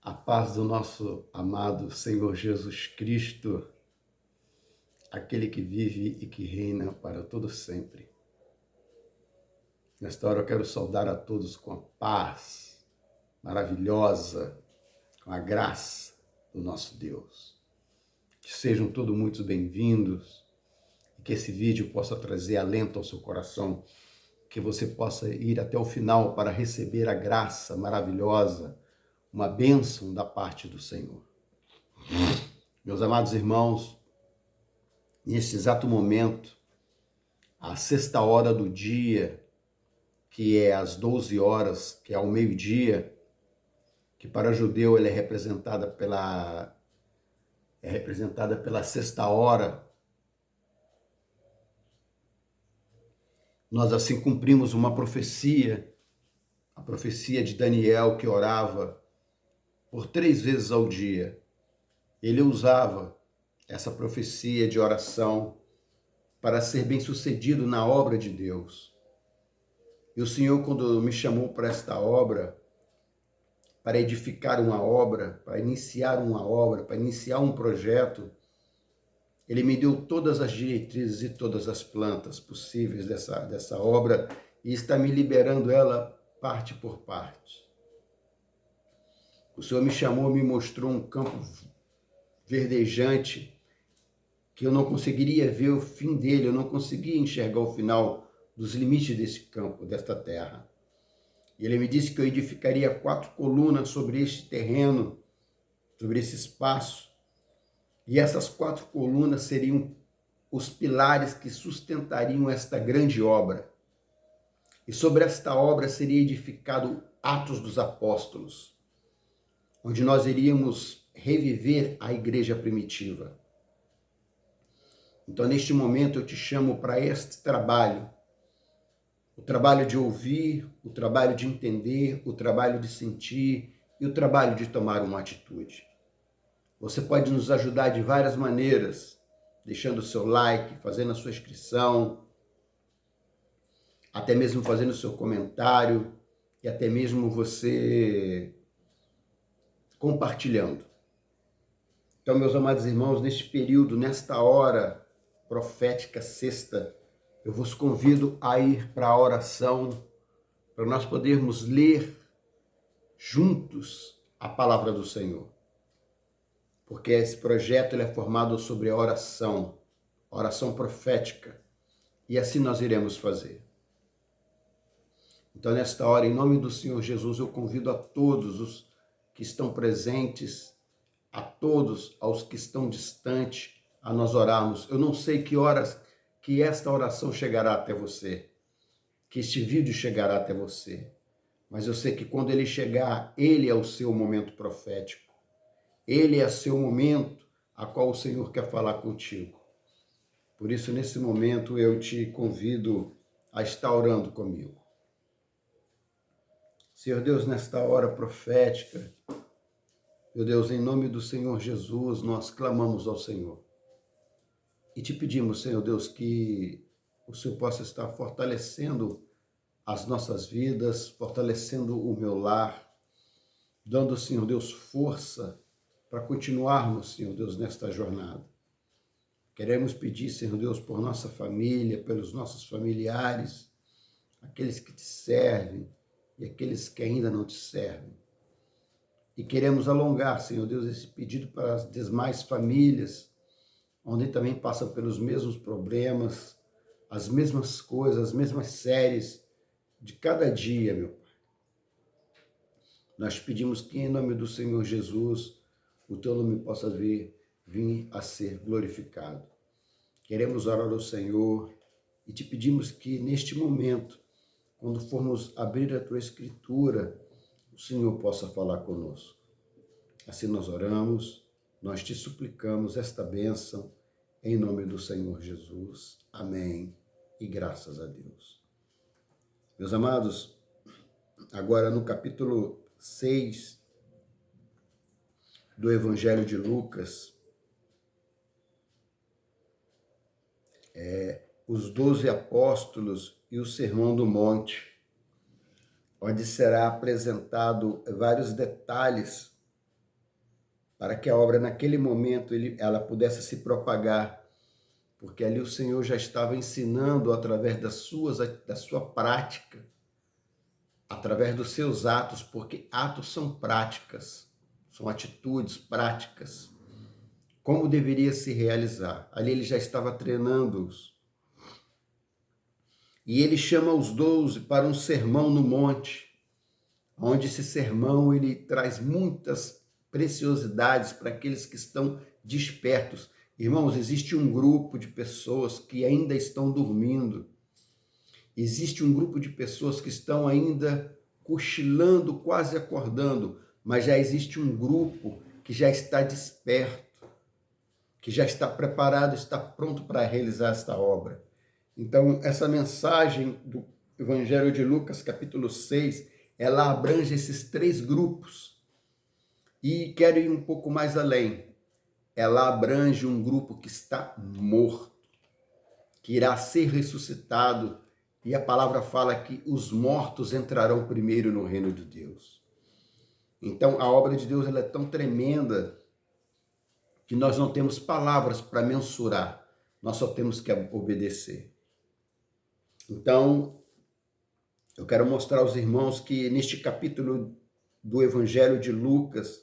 A paz do nosso amado Senhor Jesus Cristo, aquele que vive e que reina para todo sempre. Nesta hora eu quero saudar a todos com a paz maravilhosa, com a graça do nosso Deus. Que sejam todos muito bem-vindos e que esse vídeo possa trazer alento ao seu coração, que você possa ir até o final para receber a graça maravilhosa, uma bênção da parte do Senhor. Meus amados irmãos, nesse exato momento, a sexta hora do dia, que é às 12 horas, que é ao meio-dia, que para judeu ela é representada pela sexta hora, nós assim cumprimos uma profecia, a profecia de Daniel, que orava por 3 vezes ao dia. Ele usava essa profecia de oração para ser bem-sucedido na obra de Deus. E o Senhor, quando me chamou para esta obra, para edificar uma obra, para iniciar uma obra, para iniciar um projeto, Ele me deu todas as diretrizes e todas as plantas possíveis dessa obra e está me liberando ela parte por parte. O Senhor me chamou, me mostrou um campo verdejante que eu não conseguiria ver o fim dele, eu não conseguia enxergar o final dos limites desse campo, desta terra. E ele me disse que eu edificaria 4 colunas sobre este terreno, sobre esse espaço, e essas 4 colunas seriam os pilares que sustentariam esta grande obra. E sobre esta obra seria edificado Atos dos Apóstolos, onde nós iríamos reviver a igreja primitiva. Então, neste momento, eu te chamo para este trabalho. O trabalho de ouvir, o trabalho de entender, o trabalho de sentir e o trabalho de tomar uma atitude. Você pode nos ajudar de várias maneiras, deixando o seu like, fazendo a sua inscrição, até mesmo fazendo o seu comentário e até mesmo você compartilhando. Então, meus amados irmãos, neste período, nesta hora profética sexta, eu vos convido a ir para a oração, para nós podermos ler juntos a palavra do Senhor. Porque esse projeto ele é formado sobre a oração profética, e assim nós iremos fazer. Então, nesta hora, em nome do Senhor Jesus, eu convido a todos os que estão presentes, a todos aos que estão distantes, a nós orarmos. Eu não sei que horas que esta oração chegará até você, que este vídeo chegará até você, mas eu sei que quando ele chegar, ele é o seu momento profético. Ele é seu momento a qual o Senhor quer falar contigo. Por isso, nesse momento, eu te convido a estar orando comigo. Senhor Deus, nesta hora profética, meu Deus, em nome do Senhor Jesus, nós clamamos ao Senhor. E te pedimos, Senhor Deus, que o Senhor possa estar fortalecendo as nossas vidas, fortalecendo o meu lar, dando, Senhor Deus, força para continuarmos, Senhor Deus, nesta jornada. Queremos pedir, Senhor Deus, por nossa família, pelos nossos familiares, aqueles que te servem e aqueles que ainda não te servem. E queremos alongar, Senhor Deus, esse pedido para as demais famílias, onde também passam pelos mesmos problemas, as mesmas coisas, as mesmas séries de cada dia, meu Pai. Nós pedimos que, em nome do Senhor Jesus, o teu nome possa vir a ser glorificado. Queremos orar ao Senhor e te pedimos que, neste momento, quando formos abrir a tua Escritura, o Senhor possa falar conosco. Assim nós oramos, nós te suplicamos esta bênção, em nome do Senhor Jesus. Amém. E graças a Deus. Meus amados, agora no capítulo 6 do Evangelho de Lucas, os 12 apóstolos e o Sermão do Monte, onde será apresentado vários detalhes para que a obra naquele momento ela pudesse se propagar, porque ali o Senhor já estava ensinando através da sua prática, através dos seus atos, porque atos são práticas, são atitudes práticas, como deveria se realizar. Ali ele já estava treinando-os. E ele chama os 12 para um sermão no monte, onde esse sermão ele traz muitas preciosidades para aqueles que estão despertos. Irmãos, existe um grupo de pessoas que ainda estão dormindo. Existe um grupo de pessoas que estão ainda cochilando, quase acordando, mas já existe um grupo que já está desperto, que já está preparado, está pronto para realizar esta obra. Então, essa mensagem do Evangelho de Lucas, capítulo 6, ela abrange esses 3 grupos. E quero ir um pouco mais além. Ela abrange um grupo que está morto, que irá ser ressuscitado, e a palavra fala que os mortos entrarão primeiro no reino de Deus. Então, a obra de Deus ela é tão tremenda que nós não temos palavras para mensurar, nós só temos que obedecer. Então, eu quero mostrar aos irmãos que neste capítulo do Evangelho de Lucas,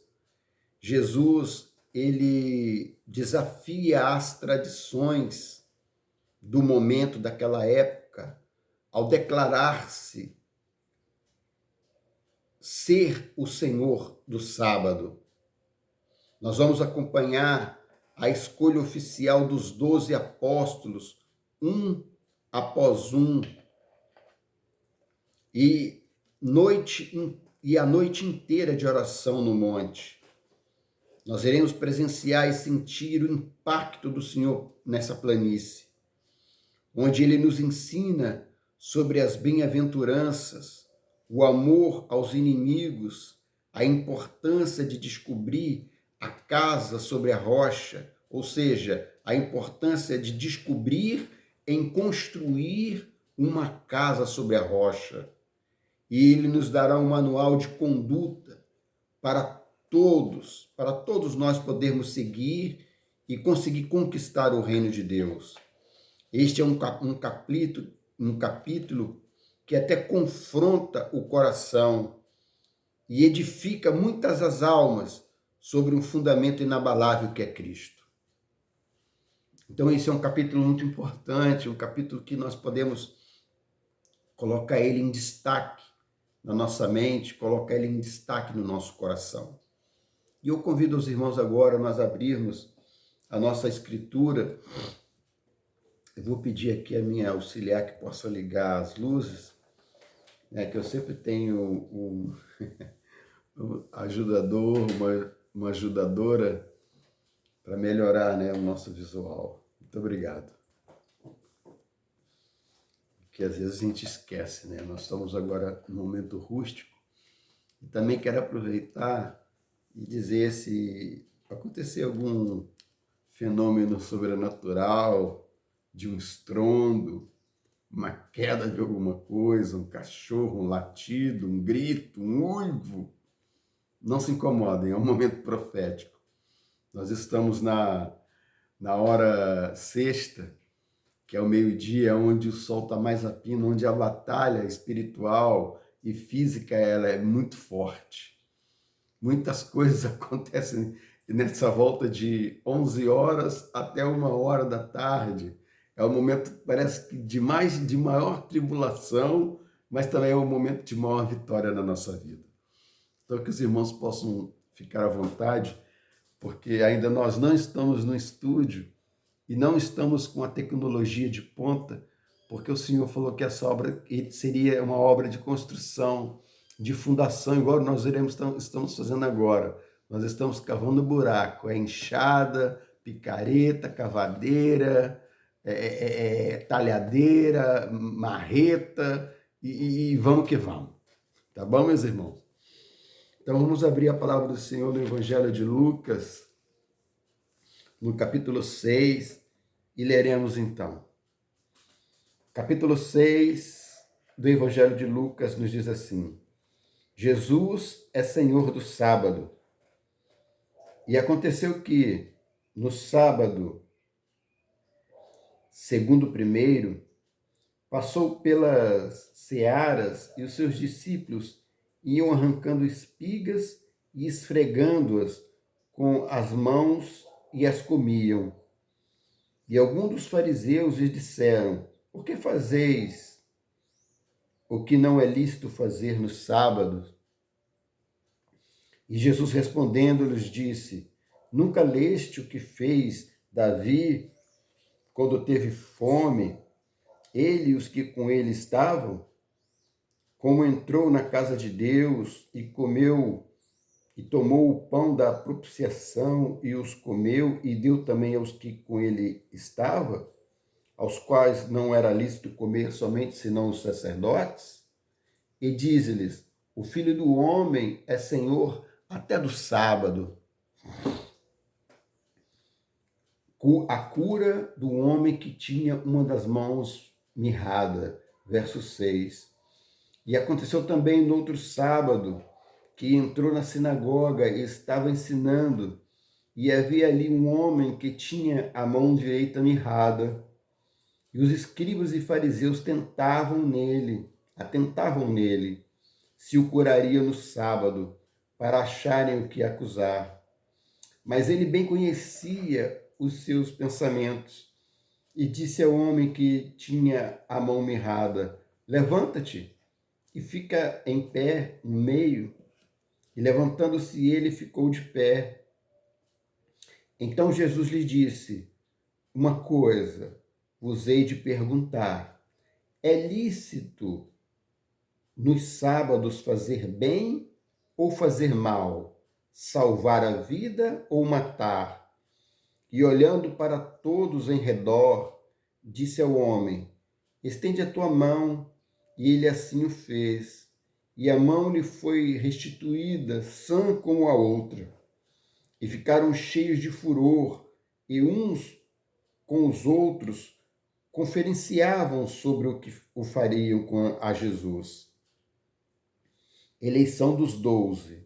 Jesus, ele desafia as tradições do momento, daquela época, ao declarar-se ser o Senhor do sábado. Nós vamos acompanhar a escolha oficial dos 12 apóstolos, um após um, e a noite inteira de oração no monte. Nós iremos presenciar e sentir o impacto do Senhor nessa planície, onde ele nos ensina sobre as bem-aventuranças, o amor aos inimigos, a importância de descobrir a casa sobre a rocha, ou seja, a importância de descobrir em construir uma casa sobre a rocha. E ele nos dará um manual de conduta para todos nós podermos seguir e conseguir conquistar o reino de Deus. Este é um capítulo que até confronta o coração e edifica muitas as almas sobre um fundamento inabalável que é Cristo. Então esse é um capítulo muito importante, um capítulo que nós podemos colocar ele em destaque na nossa mente, colocar ele em destaque no nosso coração. E eu convido os irmãos agora a nós abrirmos a nossa escritura. Eu vou pedir aqui a minha auxiliar que possa ligar as luzes, né, que eu sempre tenho um ajudador, uma ajudadora para melhorar, né, o nosso visual. Muito obrigado. Porque às vezes a gente esquece, né? Nós estamos agora num momento rústico. E também quero aproveitar e dizer se acontecer algum fenômeno sobrenatural, de um estrondo, uma queda de alguma coisa, um cachorro, um latido, um grito, um uivo, não se incomodem, é um momento profético. Nós estamos na hora sexta, que é o meio-dia, onde o sol está mais a pino, onde a batalha espiritual e física ela é muito forte. Muitas coisas acontecem nessa volta de 11 horas até 1 hora da tarde. É um momento, parece que de maior tribulação, mas também é um momento de maior vitória na nossa vida. Então, que os irmãos possam ficar à vontade, porque ainda nós não estamos no estúdio e não estamos com a tecnologia de ponta, porque o Senhor falou que essa obra seria uma obra de construção, de fundação, igual nós estamos fazendo agora. Nós estamos cavando buraco, enxada, picareta, cavadeira, talhadeira, marreta, e vamos que vamos. Tá bom, meus irmãos? Então vamos abrir a palavra do Senhor no Evangelho de Lucas, no capítulo 6, e leremos então. Capítulo 6 do Evangelho de Lucas nos diz assim: Jesus é Senhor do sábado. E aconteceu que, no sábado, segundo o primeiro, passou pelas searas e os seus discípulos iam arrancando espigas e esfregando-as com as mãos e as comiam. E alguns dos fariseus lhes disseram: por que fazeis o que não é lícito fazer no sábado? E Jesus respondendo lhes disse: nunca leste o que fez Davi quando teve fome, ele e os que com ele estavam? Como entrou na casa de Deus e comeu e tomou o pão da propiciação e os comeu e deu também aos que com ele estava, aos quais não era lícito comer somente senão os sacerdotes? E diz-lhes: o Filho do Homem é Senhor até do sábado. A cura do homem que tinha uma das mãos mirrada. Verso 6. E aconteceu também no outro sábado, que entrou na sinagoga e estava ensinando, e havia ali um homem que tinha a mão direita mirrada. E os escribas e fariseus atentavam nele, se o curaria no sábado, para acharem o que acusar. Mas ele bem conhecia os seus pensamentos e disse ao homem que tinha a mão mirrada: levanta-te e fica em pé no meio. E levantando-se ele, ficou de pé. Então Jesus lhe disse: uma coisa vos hei de perguntar: é lícito nos sábados fazer bem ou fazer mal? Salvar a vida ou matar? E olhando para todos em redor, disse ao homem: estende a tua mão. E ele assim o fez. E a mão lhe foi restituída, sã como a outra. E ficaram cheios de furor, e uns com os outros conferenciavam sobre o que o fariam a Jesus. Eleição dos 12.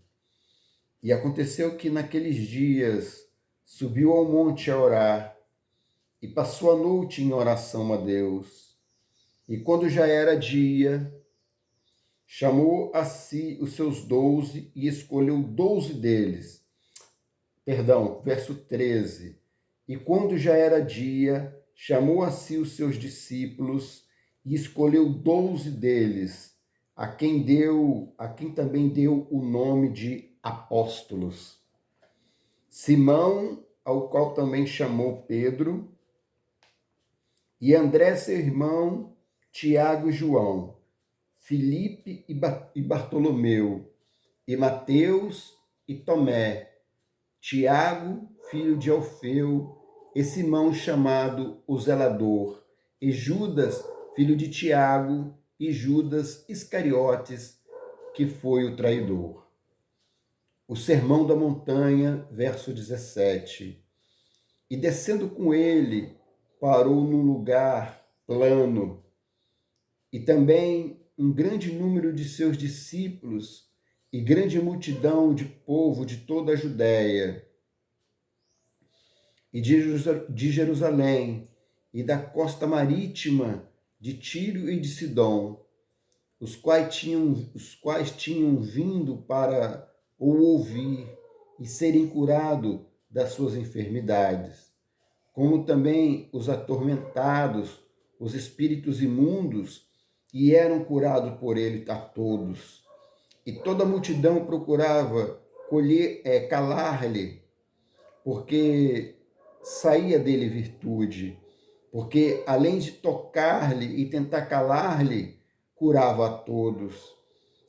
E aconteceu que naqueles dias subiu ao monte a orar, e passou a noite em oração a Deus. E quando já era dia, chamou a si os seus 12 e escolheu 12 deles. Verso 13. E quando já era dia, chamou a si os seus discípulos e escolheu 12 deles, a quem também deu o nome de apóstolos. Simão, ao qual também chamou Pedro, e André, seu irmão, Tiago e João, Filipe e Bartolomeu, e Mateus e Tomé, Tiago, filho de Alfeu, e Simão chamado o Zelador, e Judas, filho de Tiago, e Judas Iscariotes, que foi o traidor. O Sermão da Montanha, verso 17. E descendo com ele, parou num lugar plano, e também um grande número de seus discípulos e grande multidão de povo de toda a Judéia e de Jerusalém e da costa marítima de Tiro e de Sidom, os quais tinham vindo para o ouvir e serem curados das suas enfermidades, como também os atormentados, os espíritos imundos, e eram curados por ele a todos. E toda a multidão procurava calar-lhe, porque saía dele virtude, porque além de tocar-lhe e tentar calar-lhe, curava a todos.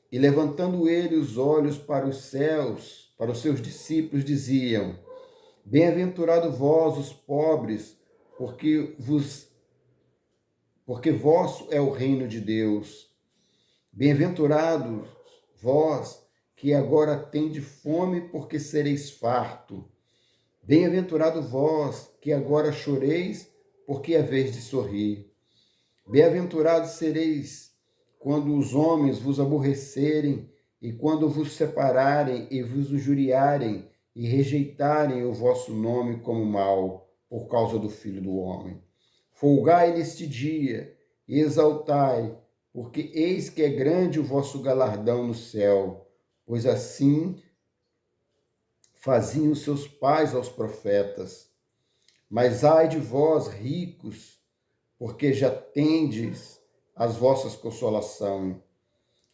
E levantando ele os olhos para os céus, para os seus discípulos, diziam: bem-aventurado vós, os pobres, porque vosso é o reino de Deus. Bem-aventurados vós, que agora tendes fome, porque sereis farto. Bem-aventurado vós, que agora choreis, porque haveis de sorrir. Bem-aventurados sereis quando os homens vos aborrecerem, e quando vos separarem e vos injuriarem, e rejeitarem o vosso nome como mal, por causa do Filho do Homem. Folgai neste dia, e exaltai, porque eis que é grande o vosso galardão no céu, pois assim faziam seus pais aos profetas. Mas ai de vós, ricos, porque já tendes as vossas consolação.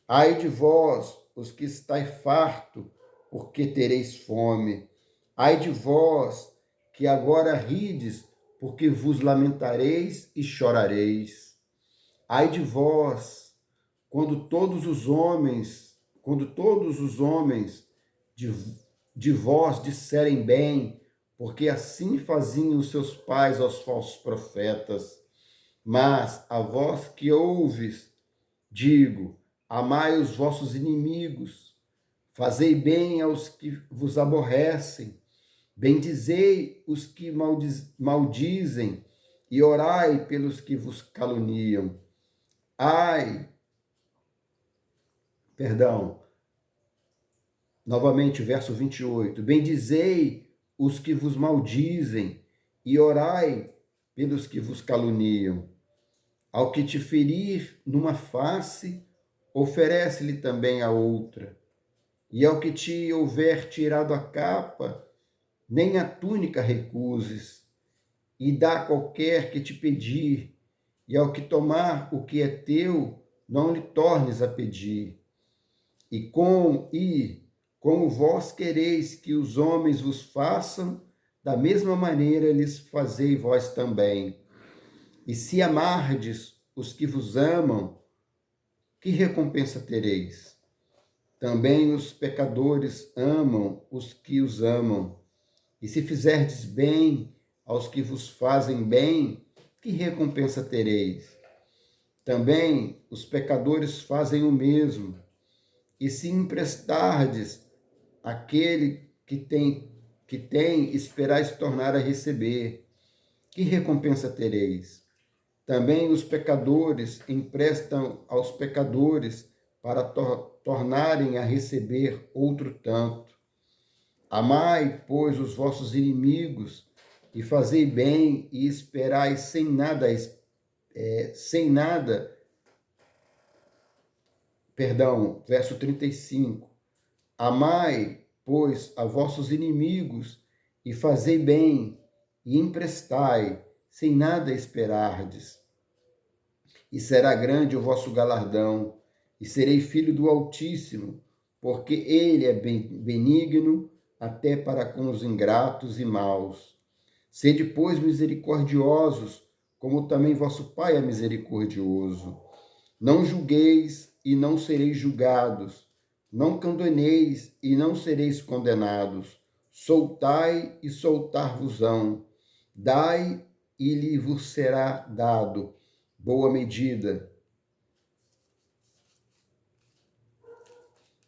Ai de vós, os que estáis farto, porque tereis fome. Ai de vós, que agora rides, porque vos lamentareis e chorareis. Ai de vós, quando todos os homens de, de vós disserem bem, porque assim faziam os seus pais aos falsos profetas. Mas a vós que ouves, digo, amai os vossos inimigos, fazei bem aos que vos aborrecem, bendizei os que maldizem, e orai pelos que vos caluniam. Ai, perdão, novamente, verso 28. Bendizei os que vos maldizem, e orai pelos que vos caluniam. Ao que te ferir numa face, oferece-lhe também a outra. E ao que te houver tirado a capa, nem a túnica recuses. E dá qualquer que te pedir, e ao que tomar o que é teu, não lhe tornes a pedir. Como vós quereis que os homens vos façam, da mesma maneira lhes fazei vós também. E se amardes os que vos amam, que recompensa tereis? Também os pecadores amam os que os amam. E se fizerdes bem aos que vos fazem bem, que recompensa tereis? Também os pecadores fazem o mesmo. E se emprestardes aquele que tem, esperais tornar a receber, que recompensa tereis? Também os pecadores emprestam aos pecadores para tornarem a receber outro tanto. Amai, pois, os vossos inimigos, e fazei bem, e esperai verso 35. Amai, pois, a vossos inimigos, e fazei bem, e emprestai, sem nada esperardes. E será grande o vosso galardão, e serei filho do Altíssimo, porque ele é benigno até para com os ingratos e maus. Sede, pois, misericordiosos, como também vosso Pai é misericordioso. Não julgueis e não sereis julgados. Não condeneis e não sereis condenados. Soltai e soltar-vos-ão. Dai e lhe vos será dado. Boa medida.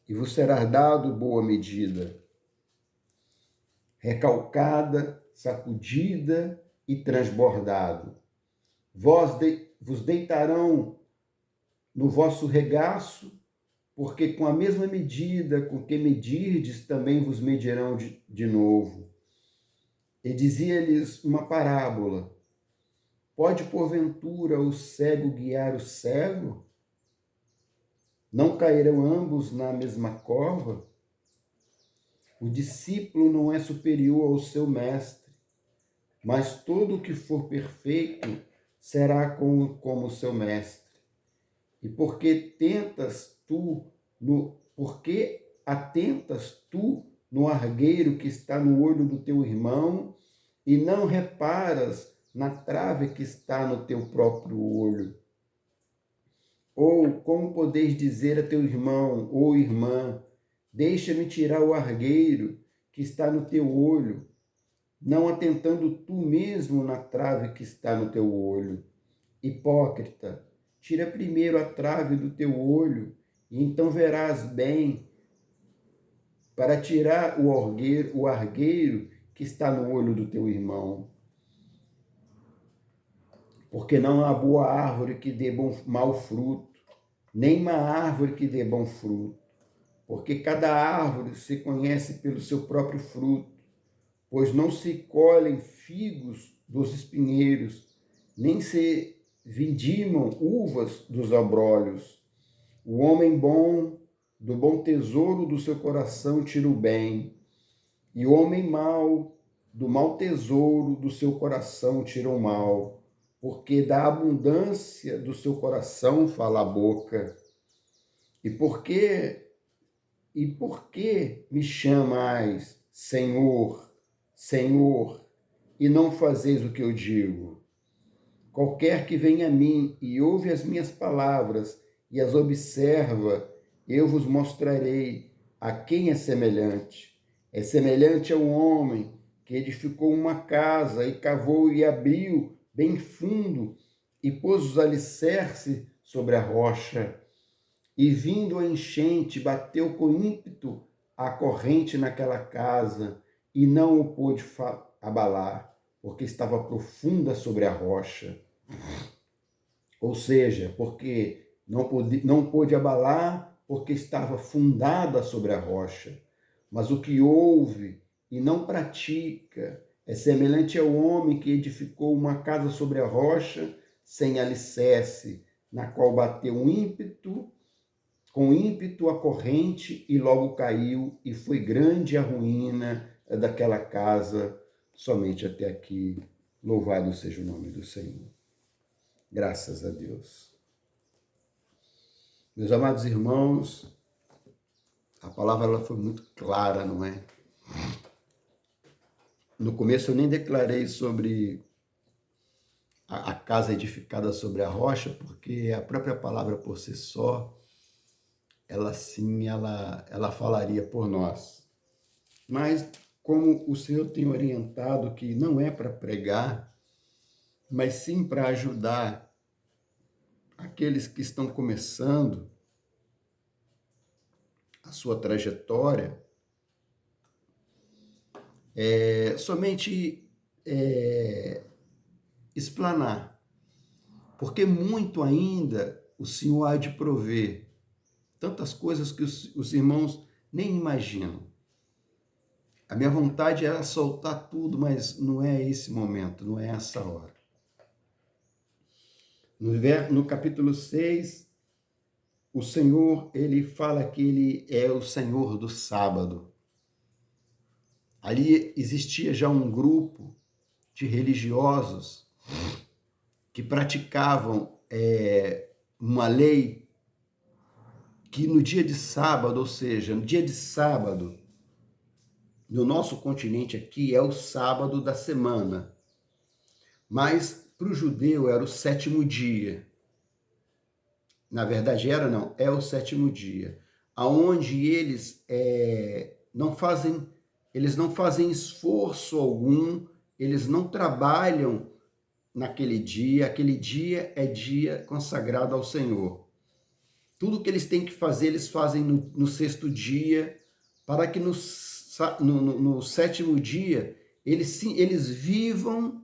E vos será dado boa medida. Recalcada, sacudida e transbordado. Vos deitarão no vosso regaço, porque com a mesma medida com que medirdes, também vos medirão de novo. E dizia-lhes uma parábola: pode, porventura, o cego guiar o cego? Não cairão ambos na mesma cova? O discípulo não é superior ao seu mestre, mas todo o que for perfeito será como seu mestre. E porque atentas tu no argueiro que está no olho do teu irmão, e não reparas na trave que está no teu próprio olho? Ou como podeis dizer a teu irmão ou irmã: deixa-me tirar o argueiro que está no teu olho, não atentando tu mesmo na trave que está no teu olho? Hipócrita, tira primeiro a trave do teu olho, e então verás bem para tirar o argueiro que está no olho do teu irmão. Porque não há boa árvore que dê mau fruto, nem má árvore que dê bom fruto. porque cada árvore se conhece pelo seu próprio fruto, pois não se colhem figos dos espinheiros, nem se vindimam uvas dos abrolhos. O homem bom, do bom tesouro do seu coração tira o bem, e o homem mau, do mau tesouro do seu coração tira o mal, porque da abundância do seu coração fala a boca. E por que me chamais Senhor, Senhor, e não fazeis o que eu digo? Qualquer que venha a mim e ouve as minhas palavras e as observa, eu vos mostrarei a quem é semelhante. É semelhante ao homem que edificou uma casa e cavou e abriu bem fundo e pôs os alicerces sobre a rocha. E vindo a enchente, bateu com ímpeto a corrente naquela casa e não o pôde abalar, porque estava profunda sobre a rocha. Ou seja, porque não pôde abalar, porque estava fundada sobre a rocha. Mas o que ouve e não pratica é semelhante ao homem que edificou uma casa sobre a rocha sem alicerce, na qual bateu com ímpeto a corrente e logo caiu, e foi grande a ruína daquela casa. Somente até aqui. Louvado seja o nome do Senhor. Graças a Deus. Meus amados irmãos, a palavra ela foi muito clara, não é? No começo eu nem declarei sobre a casa edificada sobre a rocha, porque a própria palavra por si só, ela sim, ela falaria por nós. Mas como o Senhor tem orientado que não é para pregar, mas sim para ajudar aqueles que estão começando a sua trajetória, somente explanar, porque muito ainda o Senhor há de prover, tantas coisas que os irmãos nem imaginam. A minha vontade era soltar tudo, mas não é esse momento, não é essa hora. No capítulo 6, o Senhor, ele fala que ele é o Senhor do sábado. Ali existia já um grupo de religiosos que praticavam uma lei que no dia de sábado, ou seja, no dia de sábado, no nosso continente aqui é o sábado da semana, mas para o judeu era o sétimo dia. Na verdade é o sétimo dia, aonde eles não fazem esforço algum, eles não trabalham naquele dia, aquele dia é dia consagrado ao Senhor. Tudo que eles têm que fazer, eles fazem no sexto dia, para que no sétimo dia eles vivam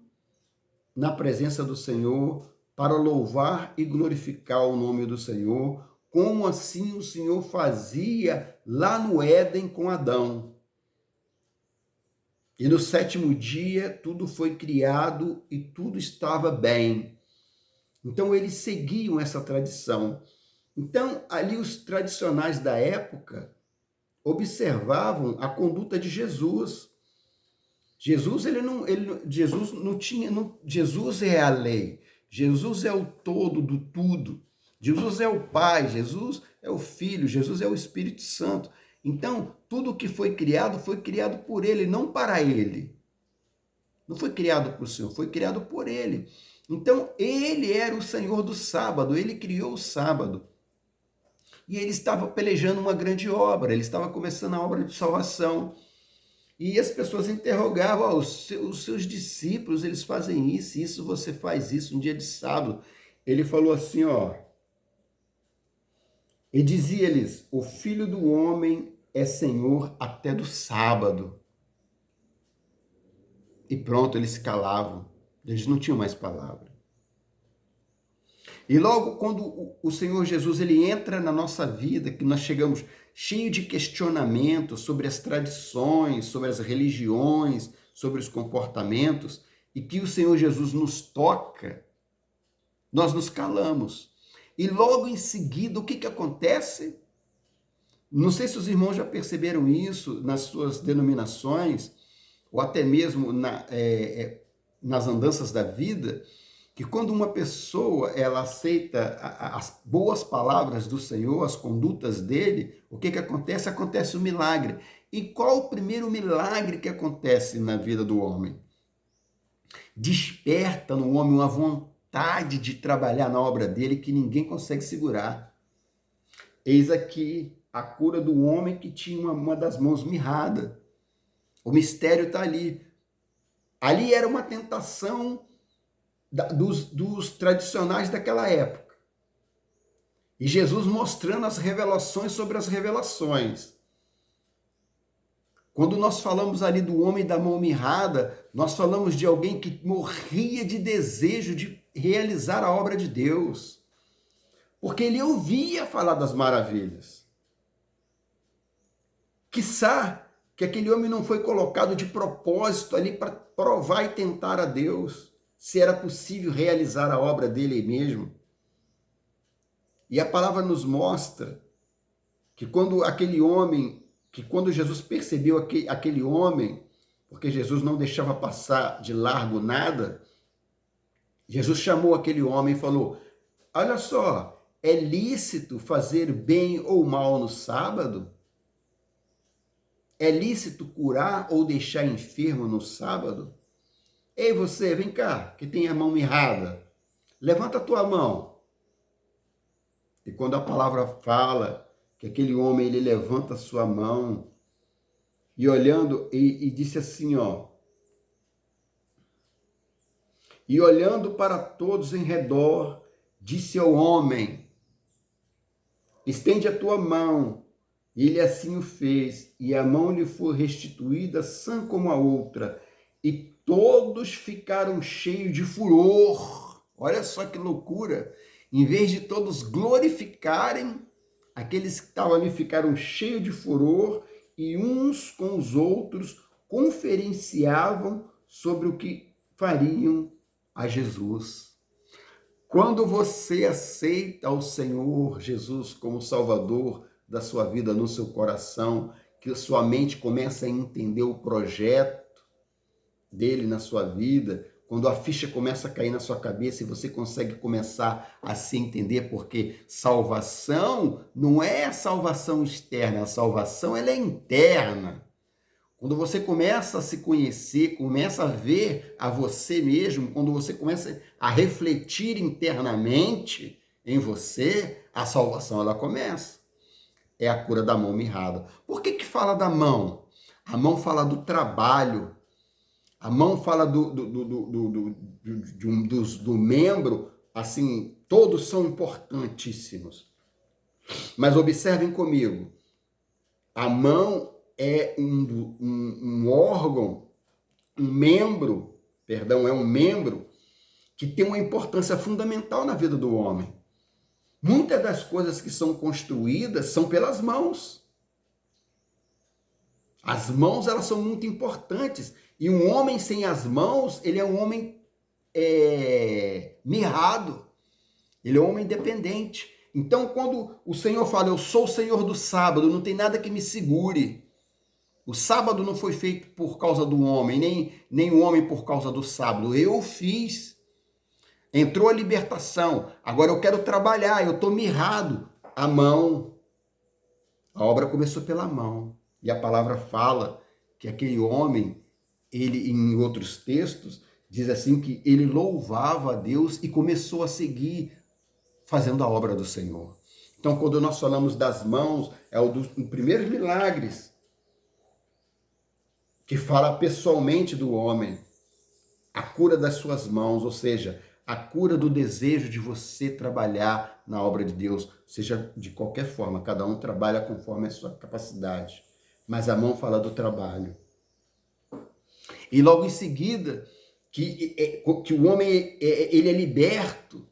na presença do Senhor, para louvar e glorificar o nome do Senhor, como assim o Senhor fazia lá no Éden com Adão. E no sétimo dia tudo foi criado e tudo estava bem. Então eles seguiam essa tradição. Então ali os tradicionais da época observavam a conduta de Jesus. Jesus Jesus é a lei. Jesus é o todo do tudo. Jesus é o Pai, Jesus é o Filho, Jesus é o Espírito Santo. Então, tudo que foi criado por ele, não para ele. Não foi criado por o Senhor, foi criado por ele. Então, ele era o Senhor do sábado, ele criou o sábado. E ele estava pelejando uma grande obra, ele estava começando a obra de salvação. E as pessoas interrogavam, os seus discípulos, eles fazem isso, você faz isso no dia de sábado. Ele falou assim, e dizia-lhes, o Filho do Homem é Senhor até do sábado. E pronto, eles se calavam, eles não tinham mais palavra. E logo quando o Senhor Jesus ele entra na nossa vida, que nós cheio de questionamentos sobre as tradições, sobre as religiões, sobre os comportamentos, e que o Senhor Jesus nos toca, nós nos calamos. E logo em seguida, o que acontece? Não sei se os irmãos já perceberam isso nas suas denominações, ou até mesmo nas andanças da vida, que quando uma pessoa ela aceita as boas palavras do Senhor, as condutas dele, o que acontece? Acontece um milagre. E qual o primeiro milagre que acontece na vida do homem? Desperta no homem uma vontade de trabalhar na obra dele que ninguém consegue segurar. Eis aqui a cura do homem que tinha uma das mãos mirrada. O mistério está ali. Ali era uma tentação dos tradicionais daquela época. E Jesus mostrando as revelações sobre as revelações. Quando nós falamos ali do homem da mão mirrada, nós falamos de alguém que morria de desejo de realizar a obra de Deus. Porque ele ouvia falar das maravilhas. Quiçá que aquele homem não foi colocado de propósito ali para provar e tentar a Deus, se era possível realizar a obra dele mesmo. E a palavra nos mostra que quando Jesus percebeu aquele homem, porque Jesus não deixava passar de largo nada, Jesus chamou aquele homem e falou: olha só, é lícito fazer bem ou mal no sábado? É lícito curar ou deixar enfermo no sábado? Ei, você, vem cá, que tem a mão mirrada. Levanta a tua mão. E quando a palavra fala que aquele homem, ele levanta a sua mão e olhando, e disse assim, ó. E olhando para todos em redor, disse ao homem: estende a tua mão. Ele assim o fez, e a mão lhe foi restituída sã como a outra. E todos ficaram cheios de furor. Olha só que loucura. Em vez de todos glorificarem, aqueles que estavam ali ficaram cheios de furor e uns com os outros conferenciavam sobre o que fariam a Jesus. Quando você aceita o Senhor Jesus como Salvador da sua vida no seu coração, que sua mente começa a entender o projeto dele na sua vida, quando a ficha começa a cair na sua cabeça e você consegue começar a se entender, porque salvação não é a salvação externa, a salvação ela é interna. Quando você começa a se conhecer, começa a ver a você mesmo, quando você começa a refletir internamente em você, a salvação ela começa. É a cura da mão mirrada. Por que fala da mão? A mão fala do trabalho. A mão fala do membro, assim, todos são importantíssimos. Mas observem comigo, a mão é um órgão, é um membro que tem uma importância fundamental na vida do homem. Muitas das coisas que são construídas são pelas mãos. As mãos, elas são muito importantes. E um homem sem as mãos, ele é um homem mirrado. Ele é um homem dependente. Então, quando o Senhor fala, eu sou o Senhor do sábado, não tem nada que me segure. O sábado não foi feito por causa do homem, nem o homem por causa do sábado. Eu fiz. Entrou a libertação. Agora eu quero trabalhar, eu estou mirrado. A mão. A obra começou pela mão. E a palavra fala que aquele homem, ele, em outros textos, diz assim que ele louvava a Deus e começou a seguir fazendo a obra do Senhor. Então, quando nós falamos das mãos, é um dos primeiros milagres que fala pessoalmente do homem. A cura das suas mãos, ou seja, a cura do desejo de você trabalhar na obra de Deus, seja de qualquer forma, cada um trabalha conforme a sua capacidade, mas a mão fala do trabalho. E logo em seguida, que o homem ele é liberto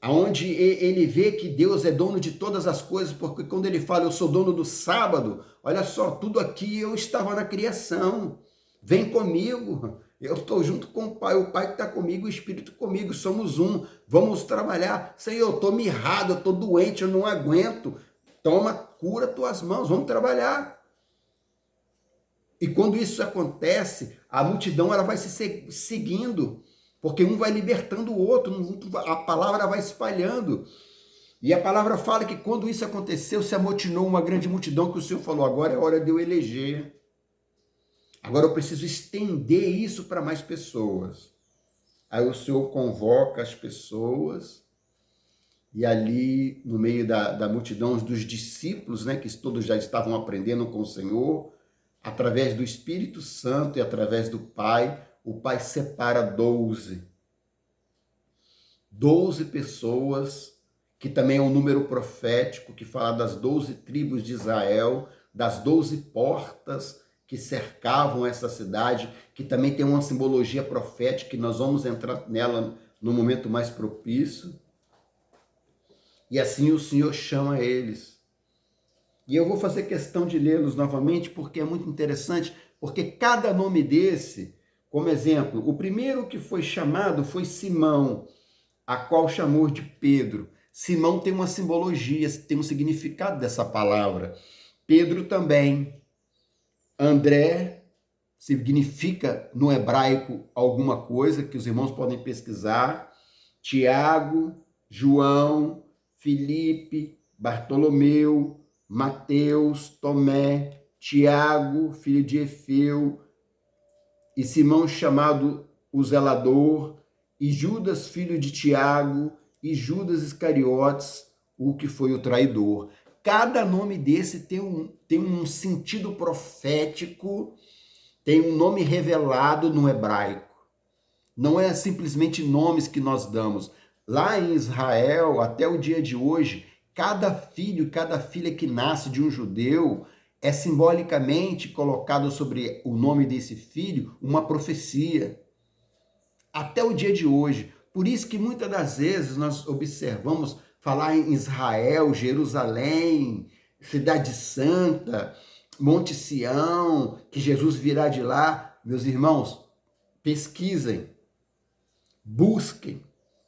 aonde ele vê que Deus é dono de todas as coisas, porque quando ele fala, eu sou dono do sábado, olha só, tudo aqui eu estava na criação, vem comigo, eu estou junto com o Pai que está comigo, o Espírito comigo, somos um, vamos trabalhar. Senhor, eu estou mirrado, eu estou doente, eu não aguento, toma, cura tuas mãos, vamos trabalhar. E quando isso acontece, a multidão ela vai se seguindo, porque um vai libertando o outro, a palavra vai espalhando. E a palavra fala que quando isso aconteceu, se amotinou uma grande multidão, que o Senhor falou, agora é hora de eu eleger. Agora eu preciso estender isso para mais pessoas. Aí o Senhor convoca as pessoas, e ali no meio da multidão, dos discípulos, né, que todos já estavam aprendendo com o Senhor, através do Espírito Santo e através do Pai, o Pai separa 12 pessoas, que também é um número profético, que fala das 12 tribos de Israel, das 12 portas que cercavam essa cidade, que também tem uma simbologia profética, que nós vamos entrar nela no momento mais propício. E assim o Senhor chama eles. E eu vou fazer questão de lê-los novamente, porque é muito interessante, porque cada nome desse, como exemplo, o primeiro que foi chamado foi Simão, a qual chamou de Pedro. Simão tem uma simbologia, tem um significado dessa palavra. Pedro também. André significa no hebraico alguma coisa que os irmãos podem pesquisar. Tiago, João, Filipe, Bartolomeu, Mateus, Tomé, Tiago, filho de Efeu, e Simão chamado o zelador, e Judas, filho de Tiago, e Judas Iscariotes, o que foi o traidor. Cada nome desse tem um sentido profético, tem um nome revelado no hebraico. Não é simplesmente nomes que nós damos. Lá em Israel, até o dia de hoje, cada filho, cada filha que nasce de um judeu é simbolicamente colocado sobre o nome desse filho uma profecia. Até o dia de hoje. Por isso que muitas das vezes nós observamos falar em Israel, Jerusalém, Cidade Santa, Monte Sião, que Jesus virá de lá. Meus irmãos, pesquisem, busquem,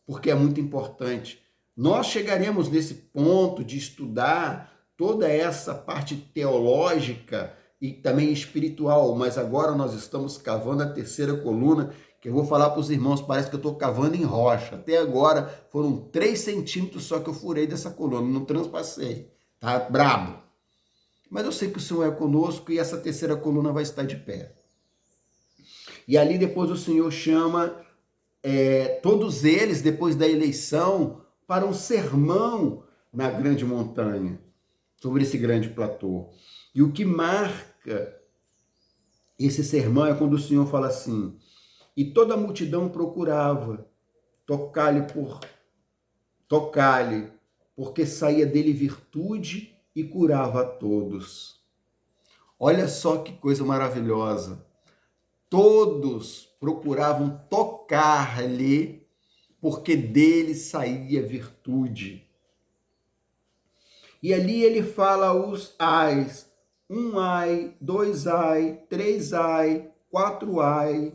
porque é muito importante. Nós chegaremos nesse ponto de estudar toda essa parte teológica e também espiritual, mas agora nós estamos cavando a terceira coluna, que eu vou falar para os irmãos, parece que eu estou cavando em rocha. Até agora foram 3 centímetros só que eu furei dessa coluna, não transpassei, tá brabo. Mas eu sei que o Senhor é conosco e essa terceira coluna vai estar de pé. E ali depois o Senhor chama todos eles, depois da eleição, para um sermão na grande montanha, sobre esse grande platô. E o que marca esse sermão é quando o Senhor fala assim, e toda a multidão procurava tocar-lhe, porque saía dele virtude e curava a todos. Olha só que coisa maravilhosa. Todos procuravam tocar-lhe, porque dele saía virtude. E ali ele fala os ais, 1 ai, 2 ai, 3 ai, 4 ai,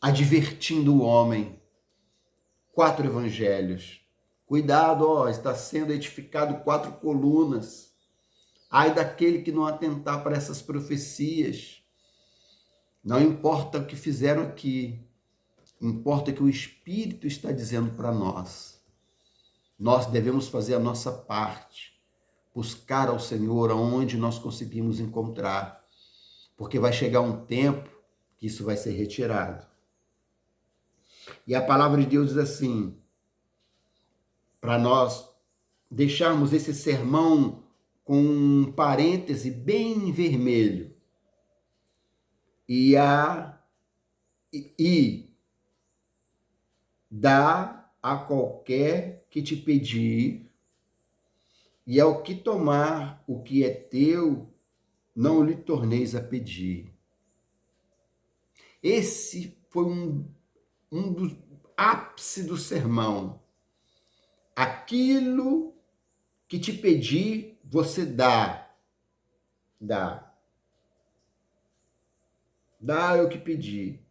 advertindo o homem. 4 evangelhos. Cuidado, ó, está sendo edificado 4 colunas. Ai daquele que não atentar para essas profecias. Não importa o que fizeram aqui, importa o que o Espírito está dizendo para nós. Nós devemos fazer a nossa parte, buscar ao Senhor aonde nós conseguimos encontrar, porque vai chegar um tempo que isso vai ser retirado. E a palavra de Deus diz assim, para nós deixarmos esse sermão com um parêntese bem vermelho. E dá a qualquer que te pedir, e ao que tomar o que é teu, não lhe torneis a pedir. Esse foi ápice do sermão. Aquilo que te pedir, você dá. Dá. Dá é o que pedir.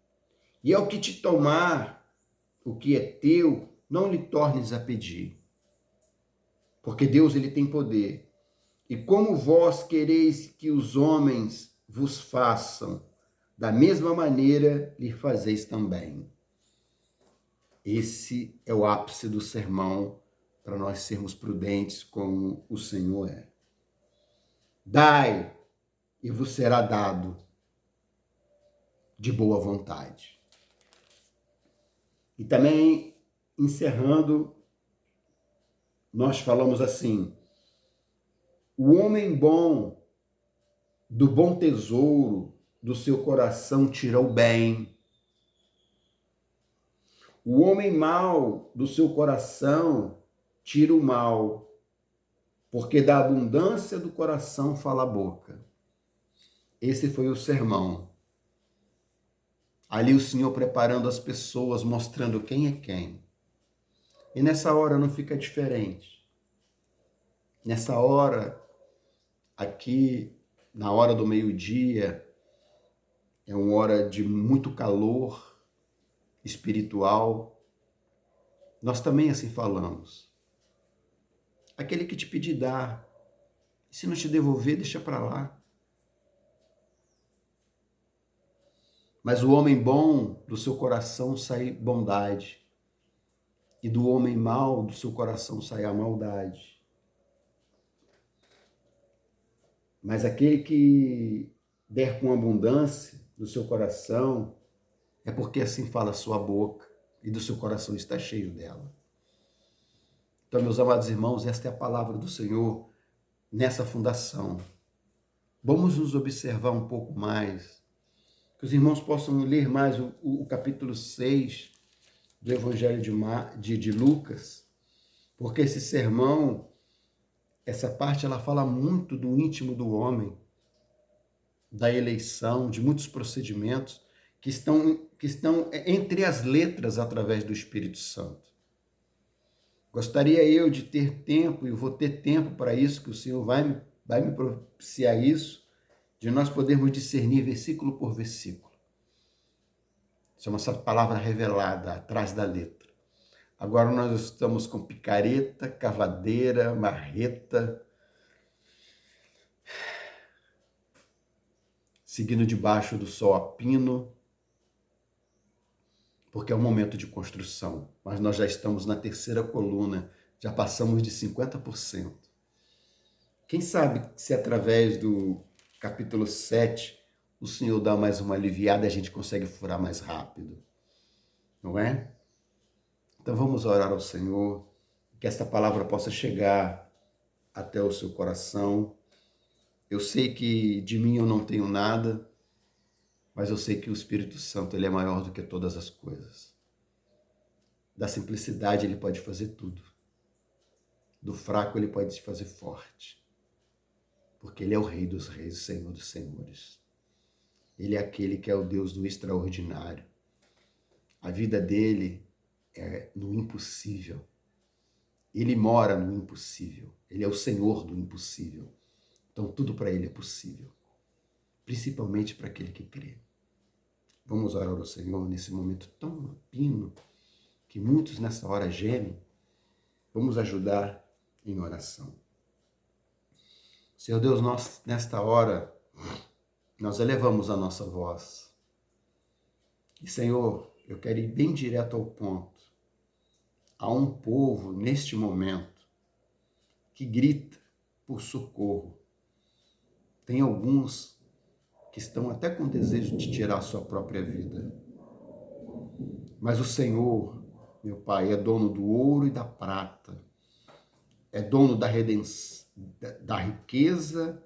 E ao que te tomar, o que é teu, não lhe tornes a pedir. Porque Deus, ele tem poder. E como vós quereis que os homens vos façam, da mesma maneira lhe fazeis também. Esse é o ápice do sermão para nós sermos prudentes como o Senhor é. Dai e vos será dado de boa vontade. E também, encerrando, nós falamos assim: o homem bom, do bom tesouro do seu coração tira o bem. O homem mau do seu coração tira o mal, porque da abundância do coração fala a boca. Esse foi o sermão. Ali o Senhor preparando as pessoas, mostrando quem é quem. E nessa hora não fica diferente. Nessa hora, aqui, na hora do meio-dia, é uma hora de muito calor espiritual. Nós também assim falamos. Aquele que te pedir, dá. E se não te devolver, deixa para lá. Mas o homem bom, do seu coração sai bondade. E do homem mau, do seu coração sai a maldade. Mas aquele que der com abundância do seu coração, é porque assim fala a sua boca e do seu coração está cheio dela. Então, meus amados irmãos, esta é a palavra do Senhor nessa fundação. Vamos nos observar um pouco mais, que os irmãos possam ler mais o capítulo 6 do Evangelho de Lucas, porque esse sermão, essa parte, ela fala muito do íntimo do homem, da eleição, de muitos procedimentos que estão entre as letras através do Espírito Santo. Gostaria eu de ter tempo, e vou ter tempo para isso, que o Senhor vai me propiciar isso, de nós podermos discernir versículo por versículo. Chama essa palavra revelada, atrás da letra. Agora nós estamos com picareta, cavadeira, marreta, seguindo debaixo do sol a pino, porque é um momento de construção. Mas nós já estamos na terceira coluna, já passamos de 50%. Quem sabe se através do capítulo 7 o Senhor dá mais uma aliviada e a gente consegue furar mais rápido, não é? Então vamos orar ao Senhor, que esta palavra possa chegar até o seu coração. Eu sei que de mim eu não tenho nada, mas eu sei que o Espírito Santo ele é maior do que todas as coisas. Da simplicidade ele pode fazer tudo. Do fraco ele pode se fazer forte. Porque ele é o Rei dos Reis, o Senhor dos Senhores. Ele é aquele que é o Deus do extraordinário. A vida dele é no impossível. Ele mora no impossível. Ele é o Senhor do impossível. Então tudo para ele é possível. Principalmente para aquele que crê. Vamos orar ao Senhor nesse momento tão pino, que muitos nessa hora gemem. Vamos ajudar em oração. Senhor Deus, nós nesta hora, nós elevamos a nossa voz. E Senhor, eu quero ir bem direto ao ponto. Há um povo neste momento que grita por socorro. Tem alguns que estão até com desejo de tirar a sua própria vida. Mas o Senhor, meu Pai, é dono do ouro e da prata. É dono da redenção, da riqueza,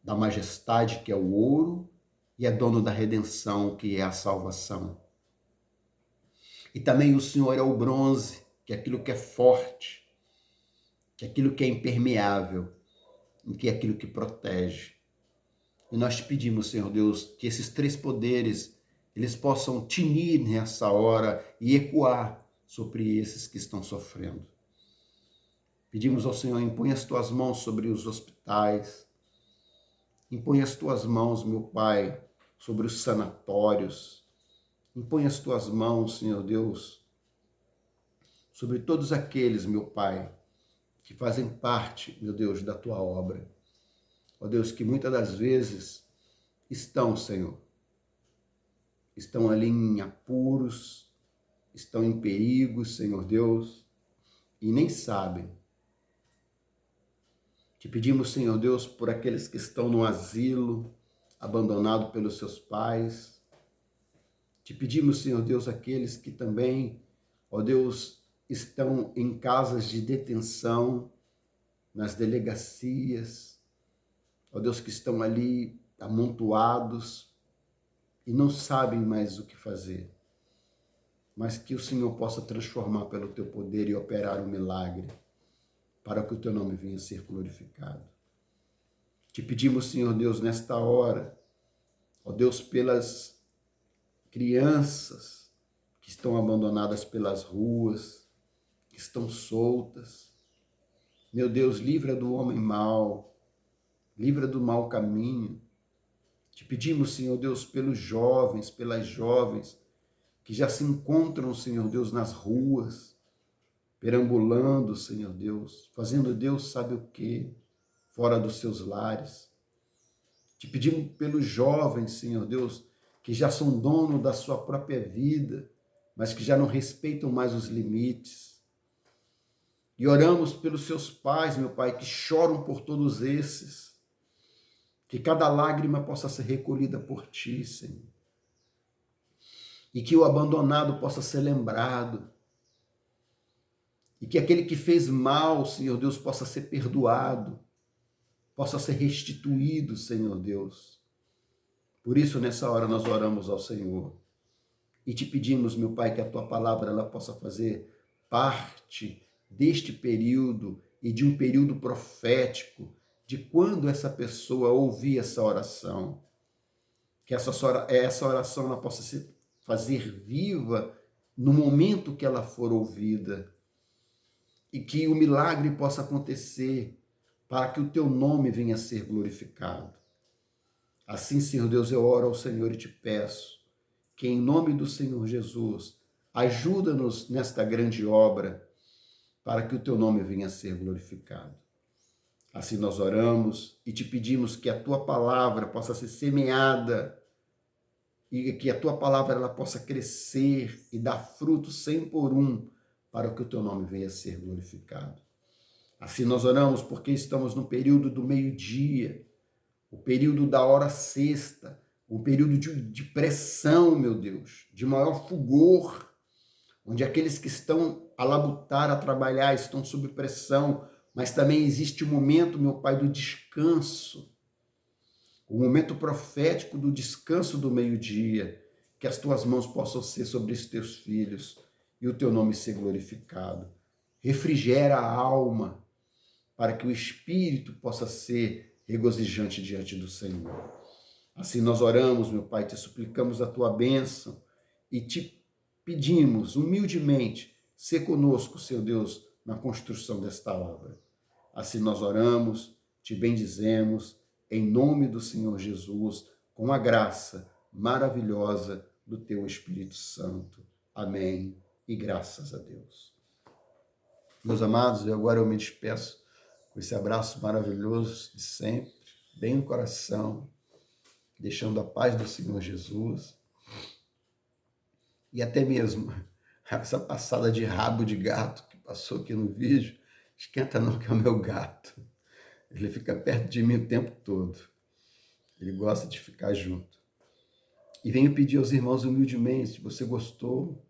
da majestade, que é o ouro, e é dono da redenção, que é a salvação. E também o Senhor é o bronze, que é aquilo que é forte, que é aquilo que é impermeável, e que é aquilo que protege. E nós te pedimos, Senhor Deus, que esses três poderes, eles possam tinir nessa hora e ecoar sobre esses que estão sofrendo. Pedimos ao Senhor, impõe as tuas mãos sobre os hospitais, impõe as tuas mãos, meu Pai, sobre os sanatórios, impõe as tuas mãos, Senhor Deus, sobre todos aqueles, meu Pai, que fazem parte, meu Deus, da tua obra. Ó Deus, que muitas das vezes estão, Senhor, estão ali em apuros, estão em perigos, Senhor Deus, e nem sabem. Te pedimos, Senhor Deus, por aqueles que estão no asilo, abandonado pelos seus pais. Te pedimos, Senhor Deus, aqueles que também, ó Deus, estão em casas de detenção, nas delegacias, ó Deus, que estão ali amontoados e não sabem mais o que fazer. Mas que o Senhor possa transformar pelo teu poder e operar um milagre, para que o teu nome venha a ser glorificado. Te pedimos, Senhor Deus, nesta hora, ó Deus, pelas crianças que estão abandonadas pelas ruas, que estão soltas. Meu Deus, livra do homem mau, livra do mau caminho. Te pedimos, Senhor Deus, pelos jovens, pelas jovens que já se encontram, Senhor Deus, nas ruas, perambulando, Senhor Deus, fazendo Deus sabe o quê, fora dos seus lares. Te pedimos pelos jovens, Senhor Deus, que já são donos da sua própria vida, mas que já não respeitam mais os limites. E oramos pelos seus pais, meu Pai, que choram por todos esses, que cada lágrima possa ser recolhida por Ti, Senhor. E que o abandonado possa ser lembrado. E que aquele que fez mal, Senhor Deus, possa ser perdoado, possa ser restituído, Senhor Deus. Por isso, nessa hora, nós oramos ao Senhor. E te pedimos, meu Pai, que a Tua palavra ela possa fazer parte deste período e de um período profético, de quando essa pessoa ouvir essa oração. Que essa oração ela possa se fazer viva no momento que ela for ouvida. E que o milagre possa acontecer para que o teu nome venha a ser glorificado. Assim, Senhor Deus, eu oro ao Senhor e te peço que, em nome do Senhor Jesus, ajuda-nos nesta grande obra para que o teu nome venha a ser glorificado. Assim nós oramos e te pedimos que a tua palavra possa ser semeada e que a tua palavra ela possa crescer e dar fruto 100 por um, para que o teu nome venha a ser glorificado. Assim nós oramos porque estamos no período do meio-dia, o período da hora sexta, um período de pressão, meu Deus, de maior fulgor, onde aqueles que estão a labutar, a trabalhar, estão sob pressão, mas também existe o momento, meu Pai, do descanso, o momento profético do descanso do meio-dia, que as tuas mãos possam ser sobre os teus filhos e o teu nome ser glorificado. Refrigera a alma para que o espírito possa ser regozijante diante do Senhor. Assim nós oramos, meu Pai, te suplicamos a tua bênção e te pedimos humildemente, ser conosco, Senhor Deus, na construção desta obra. Assim nós oramos, te bendizemos, em nome do Senhor Jesus, com a graça maravilhosa do teu Espírito Santo. Amém. E graças a Deus. Meus amados, agora eu me despeço com esse abraço maravilhoso de sempre, bem no coração, deixando a paz do Senhor Jesus. E até mesmo essa passada de rabo de gato que passou aqui no vídeo, esquenta não, que é o meu gato. Ele fica perto de mim o tempo todo. Ele gosta de ficar junto. E venho pedir aos irmãos humildemente, se você gostou,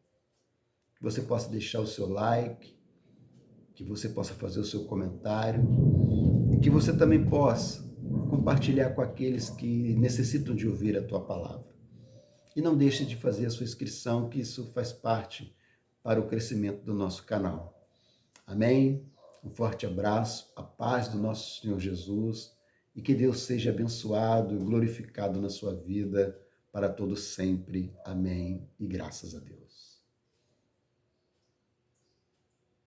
que você possa deixar o seu like, que você possa fazer o seu comentário e que você também possa compartilhar com aqueles que necessitam de ouvir a tua palavra. E não deixe de fazer a sua inscrição, que isso faz parte para o crescimento do nosso canal. Amém? Um forte abraço, a paz do nosso Senhor Jesus e que Deus seja abençoado e glorificado na sua vida para todo sempre. Amém e graças a Deus.